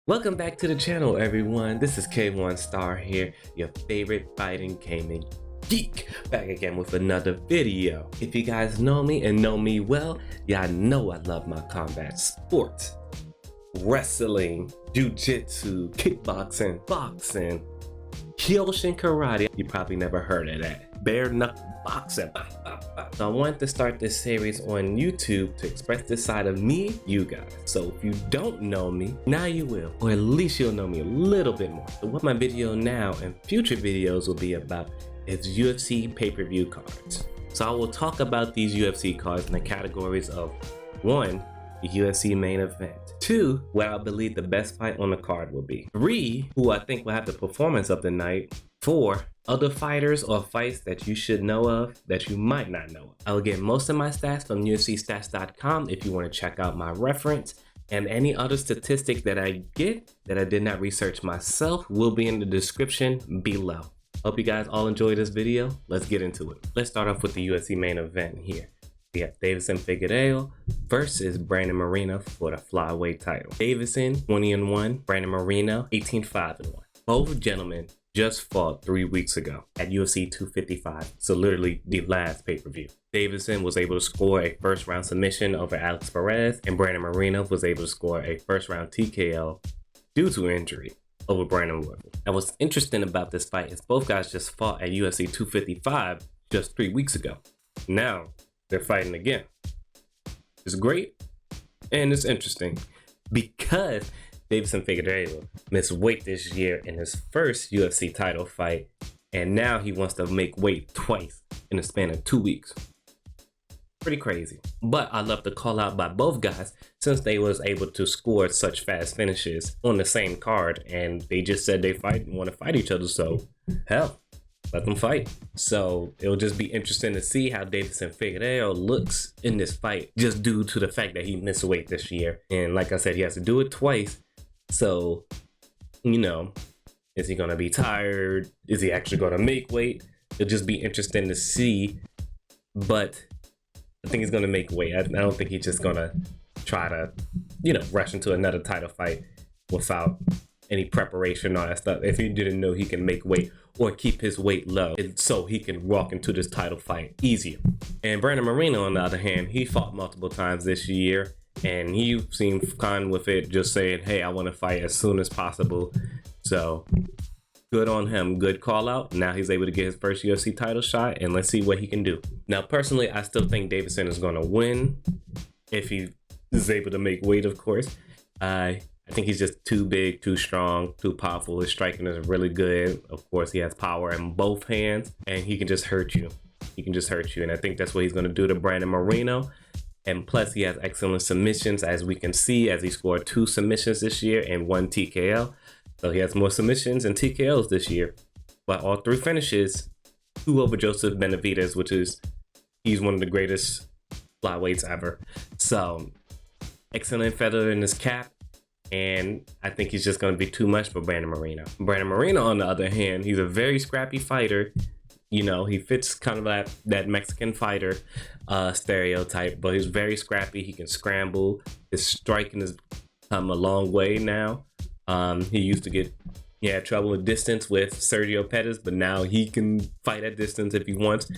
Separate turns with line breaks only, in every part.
Welcome back to the channel, everyone. This is K1 Star here, your favorite fighting gaming geek, back again with another video. If you guys know me and know me well, y'all know I love my combat sports, wrestling, jiu-jitsu, kickboxing, boxing, Kyoshin karate. You probably never heard of that. Bare knuckle boxing. So I wanted to start this series on YouTube to express this side of me, you guys. So if you don't know me, now you will, or at least you'll know me a little bit more. So what my video now and future videos will be about is UFC pay-per-view cards. So I will talk about these UFC cards in the categories of 1, the UFC Main Event. 2, what I believe the best fight on the card will be. 3, who I think will have the performance of the night. 4, other fighters or fights that you should know of that you might not know of. I will get most of my stats from UFCstats.com if you want to check out my reference, and any other statistics that I get that I did not research myself will be in the description below. Hope you guys all enjoy this video. Let's get into it. Let's start off with the UFC Main Event here. We have Deiveson Figueiredo versus Brandon Moreno for the flyweight title. Deiveson 20-1, Brandon Moreno 18-5-1. Both gentlemen just fought 3 weeks ago at UFC 255, so literally the last pay-per-view. Deiveson was able to score a first-round submission over Alex Perez, and Brandon Moreno was able to score a first-round TKO due to injury over Brandon Wood. And what's interesting about this fight is both guys just fought at UFC 255 just 3 weeks ago. Now they're fighting again. It's great and it's interesting because Deiveson Figueiredo missed weight this year in his first UFC title fight, and now he wants to make weight twice in the span of 2 weeks. Pretty crazy. But I love to call out by both guys since they was able to score such fast finishes on the same card, and they just said they want to fight each other, so hell, let them fight. So it'll just be interesting to see how Deiveson Figueiredo looks in this fight, just due to the fact that he missed weight this year. And like I said, he has to do it twice. So, you know, is he going to be tired? Is he actually going to make weight? It'll just be interesting to see. But I think he's going to make weight. I don't think he's just going to try to, rush into another title fight without any preparation or all that stuff. If he didn't know he can make weight or keep his weight low, so he can walk into this title fight easier. And Brandon Moreno, on the other hand, he fought multiple times this year, and he seemed fine with it, just saying, hey, I want to fight as soon as possible. So good on him. Good call out. Now he's able to get his first UFC title shot, and let's see what he can do. Now, personally, I still think Deiveson is going to win if he is able to make weight, of course. I think he's just too big, too strong, too powerful. His striking is really good. Of course, he has power in both hands, and he can just hurt you. He can just hurt you, and I think that's what he's going to do to Brandon Moreno. And plus, he has excellent submissions, as we can see, as he scored 2 submissions this year and 1 TKO. So he has more submissions and TKOs this year. But all 3 finishes, 2 over Joseph Benavidez, he's one of the greatest flyweights ever. So excellent feather in his cap. And I think he's just going to be too much for Brandon Moreno. Brandon Moreno, on the other hand, he's a very scrappy fighter. He fits kind of that Mexican fighter stereotype, but he's very scrappy. He can scramble. His striking has come a long way now. He used to had trouble with distance with Sergio Pettis, but now he can fight at distance if he wants.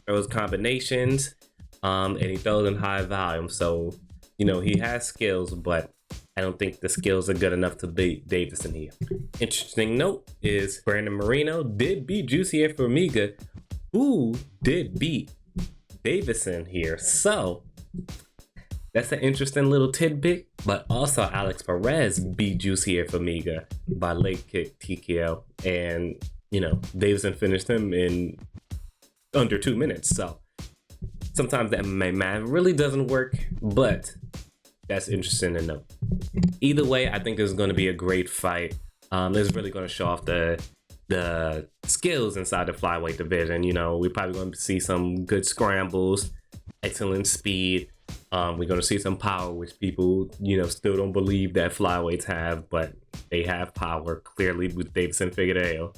Throws combinations, and he throws in high volume. So, he has skills, but I don't think the skills are good enough to beat Deiveson here. Interesting note is Brandon Moreno did beat Jussier Formiga, who did beat Deiveson here. So that's an interesting little tidbit. But also Alex Perez beat Jussier Formiga by leg kick TKO, and Deiveson finished him in under 2 minutes. So sometimes that math really doesn't work, but that's interesting to know. Either way, I think it's going to be a great fight. It's really going to show off the skills inside the flyweight division. We're probably going to see some good scrambles, excellent speed. We're going to see some power, which people, still don't believe that flyweights have, but they have power clearly with Deiveson Figueiredo.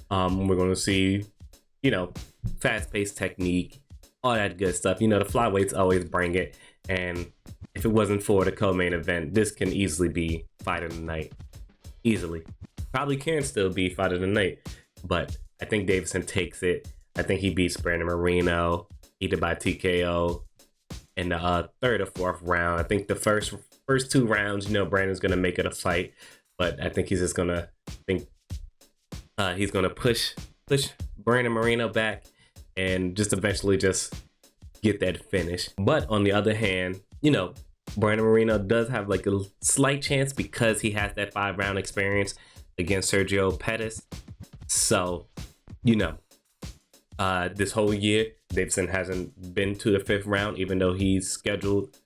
We're going to see, fast-paced technique, all that good stuff. The flyweights always bring it, and if it wasn't for the co-main event, this can easily be fight of the night. easily. Probably can still be fight of the night, but I think Davison takes it. I think he beats Brandon Moreno either by TKO in the third or fourth round. I think the first 2 rounds, Brandon's gonna make it a fight, but I think he's just gonna he's gonna push Brandon Moreno back and just eventually just get that finish. But on the other hand, Brandon Moreno does have like a slight chance because he has that 5-round experience against Sergio Pettis. So, this whole year, Davison hasn't been to the 5th round, even though he's scheduled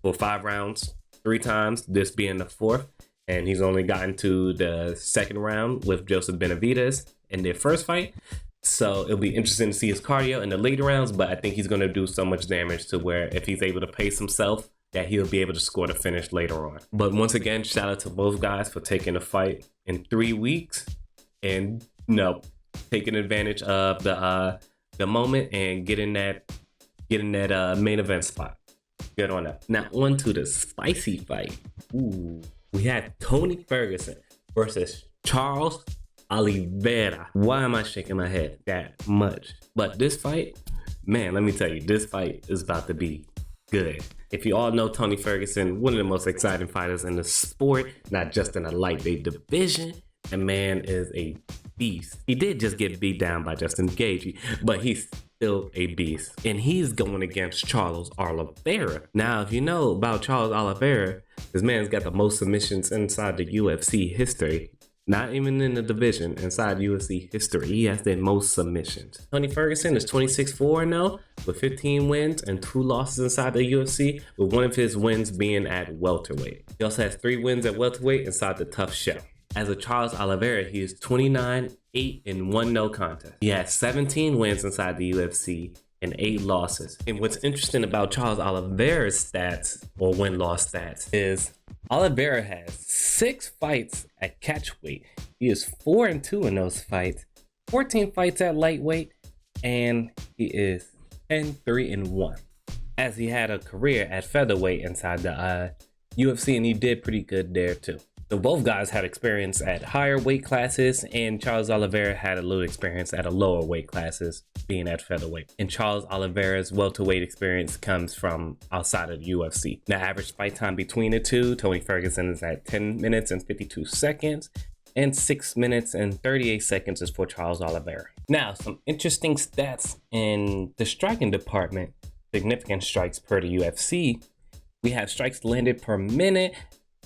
for 5 rounds 3 times, this being the 4th. And he's only gotten to the 2nd round with Joseph Benavidez in their first fight. So it'll be interesting to see his cardio in the later rounds, but I think he's going to do so much damage to where if he's able to pace himself, that he'll be able to score the finish later on. But once again, shout out to both guys for taking the fight in 3 weeks and taking advantage of the moment and getting that main event spot. Good on that. Now on to the spicy fight. Ooh, we had Tony Ferguson versus Charles Oliveira. Why am I shaking my head that much? But this fight, man, let me tell you, this fight is about to be good. If you all know Tony Ferguson, one of the most exciting fighters in the sport, not just in the lightweight division, the man is a beast. He did just get beat down by Justin Gaethje, but he's still a beast. And he's going against Charles Oliveira. Now, if you know about Charles Oliveira, this man's got the most submissions inside the UFC history. Not even in the division, inside UFC history. He has the most submissions. Tony Ferguson is 26-4-0 with 15 wins and 2 losses inside the UFC, with one of his wins being at welterweight. He also has 3 wins at welterweight inside the Tough Shell. As a Charles Oliveira, he is 29-8-1 no contest. He has 17 wins inside the UFC and 8 losses. And what's interesting about Charles Oliveira's stats, or win-loss stats, is Oliveira has 6 fights at catchweight. He is 4-2 in those fights, 14 fights at lightweight, and he is 10-3-1. As he had a career at featherweight inside the UFC, and he did pretty good there too. So both guys had experience at higher weight classes, and Charles Oliveira had a little experience at a lower weight classes, being at featherweight. And Charles Oliveira's welterweight experience comes from outside of the UFC. The average fight time between the two, Tony Ferguson is at 10 minutes and 52 seconds, and 6 minutes and 38 seconds is for Charles Oliveira. Now, some interesting stats in the striking department, significant strikes per the UFC. We have strikes landed per minute,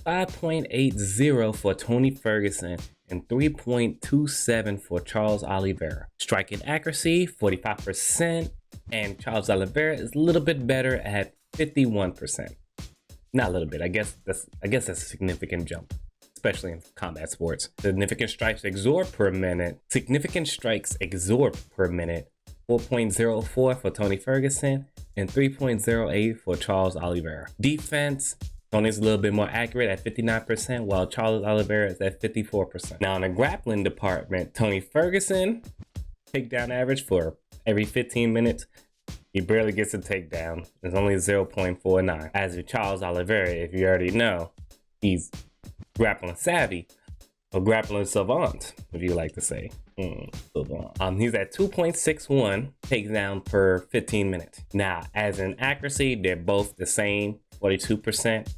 5.80 for Tony Ferguson and 3.27 for Charles Oliveira. Striking accuracy, 45%, and Charles Oliveira is a little bit better at 51%. Not a little bit, I guess that's a significant jump, especially in combat sports. Significant strikes exorb per minute, 4.04 for Tony Ferguson and 3.08 for Charles Oliveira. Defense, Tony's a little bit more accurate at 59%, while Charles Oliveira is at 54%. Now in the grappling department, Tony Ferguson, takedown average for every 15 minutes, he barely gets a takedown. It's only 0.49. As with Charles Oliveira, if you already know, he's grappling savvy, or grappling savant, if you like to say. He's at 2.61 takedown per 15 minutes. Now, as in accuracy, they're both the same, 42%.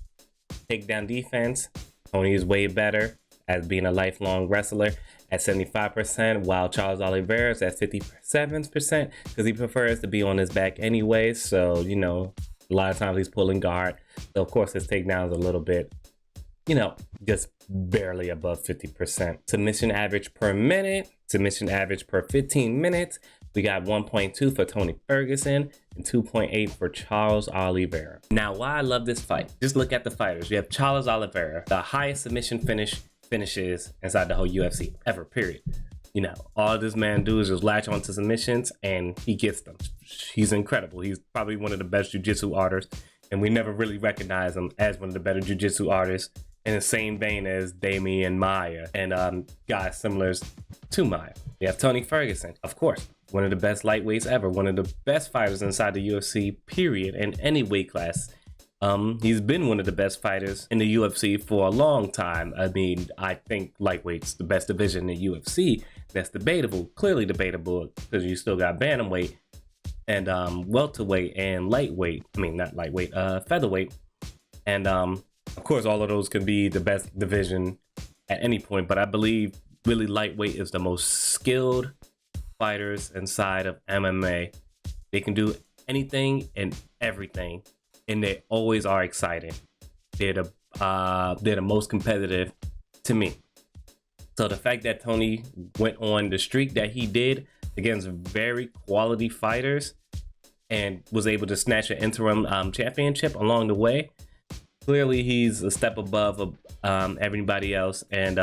Takedown defense, Tony is way better as being a lifelong wrestler at 75%, while Charles Oliveira is at 57% because he prefers to be on his back anyway. So, a lot of times he's pulling guard. So, of course, his takedown is a little bit, just barely above 50%. Submission average per minute, submission average per 15 minutes. We got 1.2 for Tony Ferguson and 2.8 for Charles Oliveira. Now, why I love this fight, just look at the fighters. You have Charles Oliveira, the highest submission finishes inside the whole UFC ever, period. All this man do is just latch onto submissions and he gets them. He's incredible. He's probably one of the best jiu-jitsu artists, and we never really recognize him as one of the better jiu-jitsu artists in the same vein as Damian Maia and guys similar to Maia. You have Tony Ferguson, of course, one of the best lightweights ever, one of the best fighters inside the UFC, period, in any weight class. He's been one of the best fighters in the UFC for a long time. I mean, I think lightweight's the best division in the UFC. That's debatable, clearly debatable, because you still got bantamweight and welterweight and lightweight. I mean, not lightweight, featherweight. And of course, all of those can be the best division at any point. But I believe really lightweight is the most skilled fighters inside of MMA. They can do anything and everything, and they always are exciting. They're the most competitive to me. So the fact that Tony went on the streak that he did against very quality fighters and was able to snatch an interim championship along the way, clearly he's a step above everybody else. And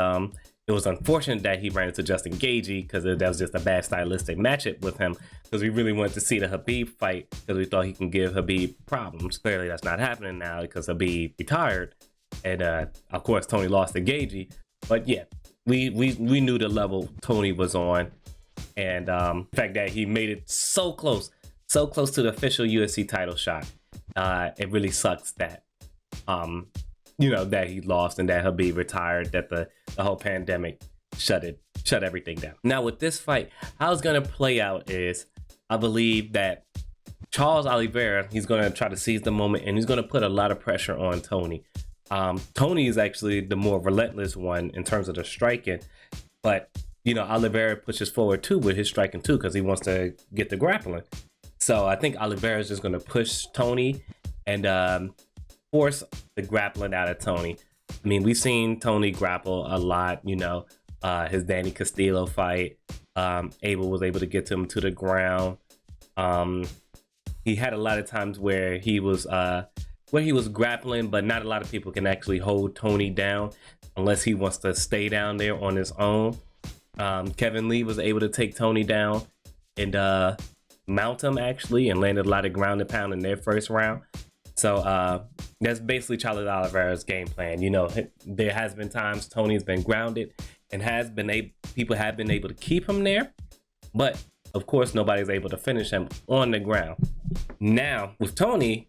it was unfortunate that he ran into Justin Gaethje, because that was just a bad stylistic matchup with him, because we really wanted to see the Khabib fight, because we thought he can give Khabib problems. Clearly that's not happening now, because Khabib retired, and of course Tony lost to Gaethje. But yeah, we knew the level Tony was on, and the fact that he made it so close to the official UFC title shot, it really sucks that that he lost and that Khabib retired, that the whole pandemic shut everything down. Now with this fight, how it's gonna play out is, I believe that Charles Oliveira, he's gonna try to seize the moment, and he's gonna put a lot of pressure on Tony. Tony is actually the more relentless one in terms of the striking, but Oliveira pushes forward too with his striking too, because he wants to get the grappling. So I think Oliveira is just gonna push Tony and force the grappling out of Tony. I mean, we've seen Tony grapple a lot, his Danny Castillo fight. Abel was able to get him to the ground. He had a lot of times where he was grappling, but not a lot of people can actually hold Tony down unless he wants to stay down there on his own. Kevin Lee was able to take Tony down and mount him actually, and landed a lot of ground and pound in their first round. So that's basically Charles Oliveira's game plan. There has been times Tony's been grounded and people have been able to keep him there, but of course nobody's able to finish him on the ground. Now with Tony,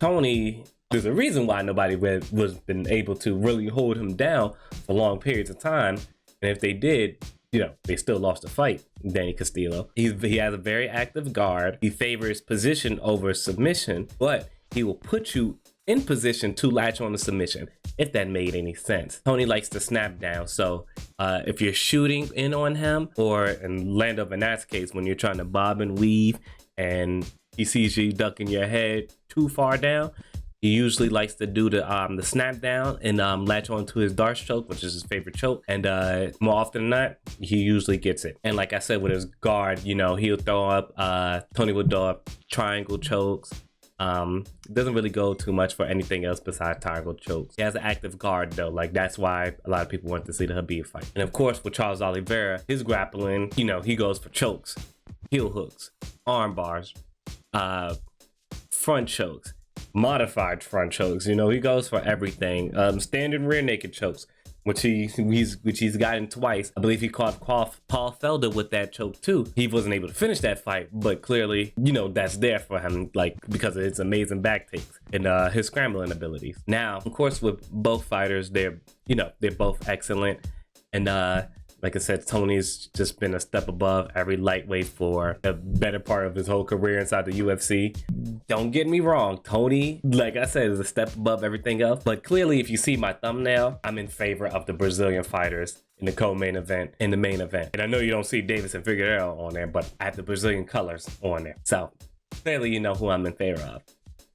there's a reason why nobody was been able to really hold him down for long periods of time, and if they did, they still lost the fight. Danny Castillo, he has a very active guard. He favors position over submission, but he will put you in position to latch on the submission, if that made any sense. Tony likes to snap down, so if you're shooting in on him, or in Lando Vanat's case, when you're trying to bob and weave and he sees you ducking your head too far down, he usually likes to do the snap down and latch onto his Darce choke, which is his favorite choke. And more often than not, he usually gets it. And like I said, with his guard, he'll throw up, Tony will throw up triangle chokes. Doesn't really go too much for anything else besides triangle chokes. He has an active guard though, that's why a lot of people want to see the Khabib fight. And of course, with Charles Oliveira, his grappling, he goes for chokes, heel hooks, arm bars, front chokes, modified front chokes. He goes for everything. Standard rear naked chokes, which he's gotten twice. I believe he caught Paul Felder with that choke too. He wasn't able to finish that fight, but clearly, that's there for him, because of his amazing back takes and his scrambling abilities. Now, of course, with both fighters, they're both excellent, and like I said, Tony's just been a step above every lightweight for a better part of his whole career inside the UFC. Don't get me wrong, Tony, like I said, is a step above everything else. But clearly, if you see my thumbnail, I'm in favor of the Brazilian fighters in the co-main event, in the main event. And I know you don't see Davis and Figueiredo on there, but I have the Brazilian colors on there. So clearly, you know who I'm in favor of.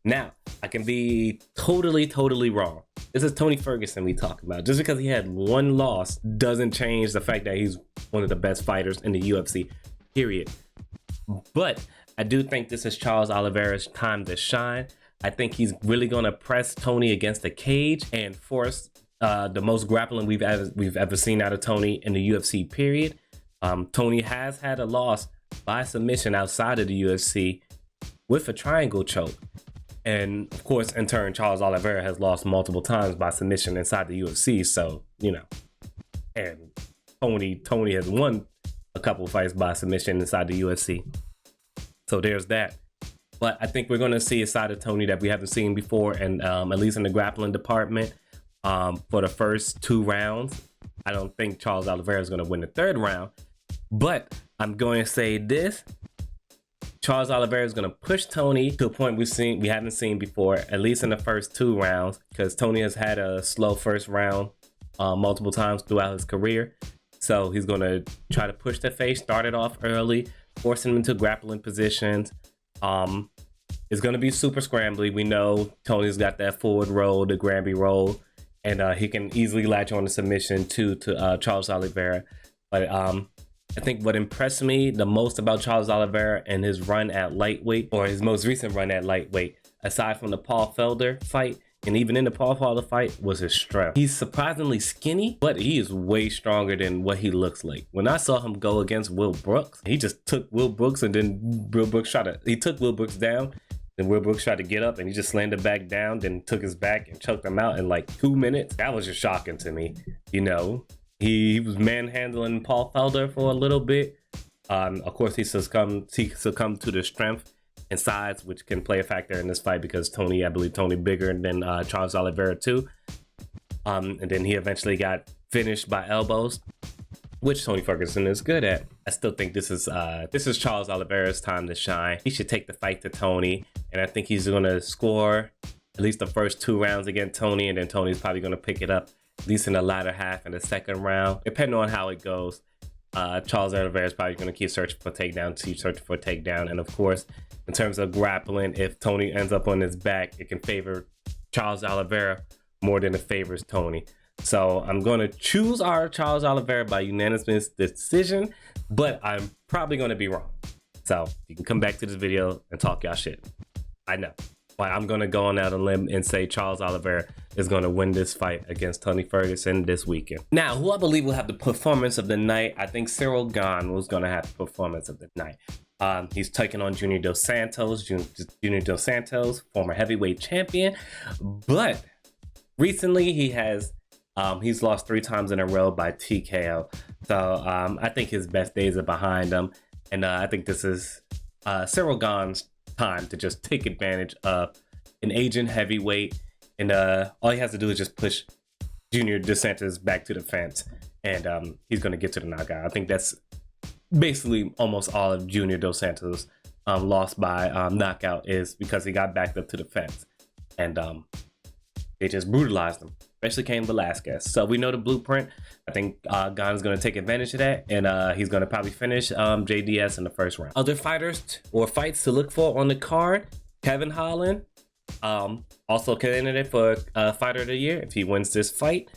Now, I can be totally wrong. This is Tony Ferguson we talk about. Just because he had one loss doesn't change the fact that he's one of the best fighters in the UFC, period. But I do think this is Charles Oliveira's time to shine. I think he's really going to press Tony against the cage and force the most grappling we've ever seen out of Tony in the UFC, period. Tony has had a loss by submission outside of the UFC with a triangle choke. And of course, in turn, Charles Oliveira has lost multiple times by submission inside the UFC. So, and Tony has won a couple fights by submission inside the UFC. So there's that. But I think we're going to see a side of Tony that we haven't seen before, and at least in the grappling department, for the first 2 rounds. I don't think Charles Oliveira is going to win the 3rd round, but I'm going to say this: Charles Oliveira is going to push Tony to a point we haven't seen before, at least in the first 2 rounds, because Tony has had a slow first round multiple times throughout his career. So he's going to try to push the face, start it off early, forcing him into grappling positions. It's going to be super scrambly. We know Tony's got that forward roll, the Granby roll, and he can easily latch on to submission to Charles Oliveira. But I think what impressed me the most about Charles Oliveira and his run at lightweight, or his most recent run at lightweight, aside from the Paul Felder fight, and even in the Paul Felder fight, was his strength. He's surprisingly skinny, but he is way stronger than what he looks like. When I saw him go against Will Brooks, he just took Will Brooks, and then Will Brooks took Will Brooks down. Then Will Brooks tried to get up and he just slammed back down, then took his back and choked him out in like 2 minutes. That was just shocking to me. You know, he was manhandling Paul Felder for a little bit. Of course, he succumbed to the strength and size, which can play a factor in this fight because I believe Tony bigger than Charles Oliveira too. And then he eventually got finished by elbows, which Tony Ferguson is good at. I still think this is Charles Oliveira's time to shine. He should take the fight to Tony, and I think he's gonna score at least the first 2 rounds against Tony, and then Tony's probably gonna pick it up at least in the latter half in the 2nd round, depending on how it goes. Charles Oliveira is probably gonna keep searching for takedown, and of course, in terms of grappling, if Tony ends up on his back, it can favor Charles Oliveira more than it favors Tony. So I'm going to choose our Charles Oliveira by unanimous decision, but I'm probably going to be wrong. So you can come back to this video and talk y'all shit. I know. But I'm going to go on out on a limb and say Charles Oliveira is going to win this fight against Tony Ferguson this weekend. Now, who I believe will have the performance of the night, I think Cyril Gane was going to have the performance of the night. He's taking on Junior Dos Santos. Junior Dos Santos, former heavyweight champion. But recently he's lost 3 times in a row by TKO. So I think his best days are behind him. And I think this is Cyril Gane's time to just take advantage of an aging heavyweight. And all he has to do is just push Junior Dos Santos back to the fence. And he's going to get to the knockout. I think that's basically almost all of Junior Dos Santos' loss by knockout is because he got backed up to the fence. And they just brutalized him, especially Cain Velasquez. So we know the blueprint. I think Gane's going to take advantage of that, and he's going to probably finish JDS in the 1st round. Other fighters or fights to look for on the card: Kevin Holland, also candidate for Fighter of the Year. If he wins this fight,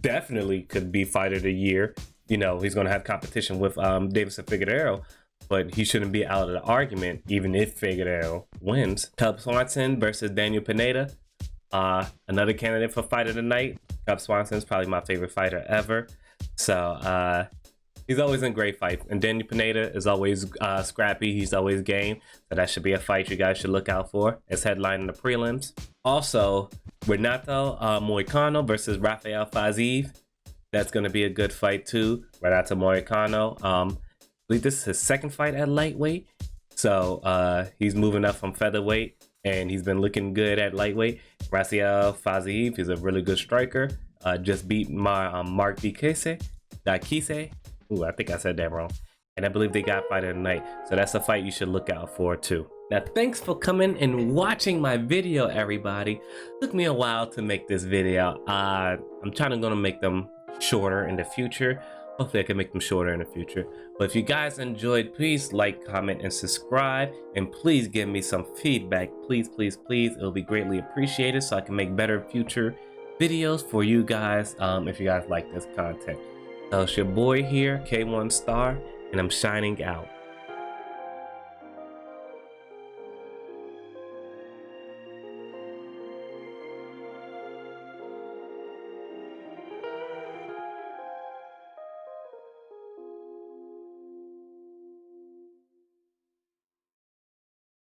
definitely could be Fighter of the Year. You know, he's going to have competition with Davidson Figueiredo, but he shouldn't be out of the argument even if Figueiredo wins. Cub Swanson versus Daniel Pineda. Another candidate for fight of the night. Cub Swanson's probably my favorite fighter ever. So he's always in great fights. And Daniel Pineda is always scrappy. He's always game. So that should be a fight you guys should look out for. It's headlining the prelims. Also, Renato Moicano versus Rafael Fiziev. That's going to be a good fight too. Renato Moicano. I believe this is his 2nd fight at lightweight. So he's moving up from featherweight. And he's been looking good at lightweight. Rafael Fiziev is a really good striker. Just beat Mark Dakise. Ooh, I think I said that wrong. And I believe they got fight of the night. So that's a fight you should look out for too. Now, thanks for coming and watching my video, everybody. Took me a while to make this video. I'm gonna make them shorter in the future. Hopefully I can make them shorter in the future. But if you guys enjoyed, please like, comment, and subscribe. And please give me some feedback. Please, please, please. It'll be greatly appreciated so I can make better future videos for you guys if you guys like this content. So it's your boy here, K1 Star, and I'm shining out.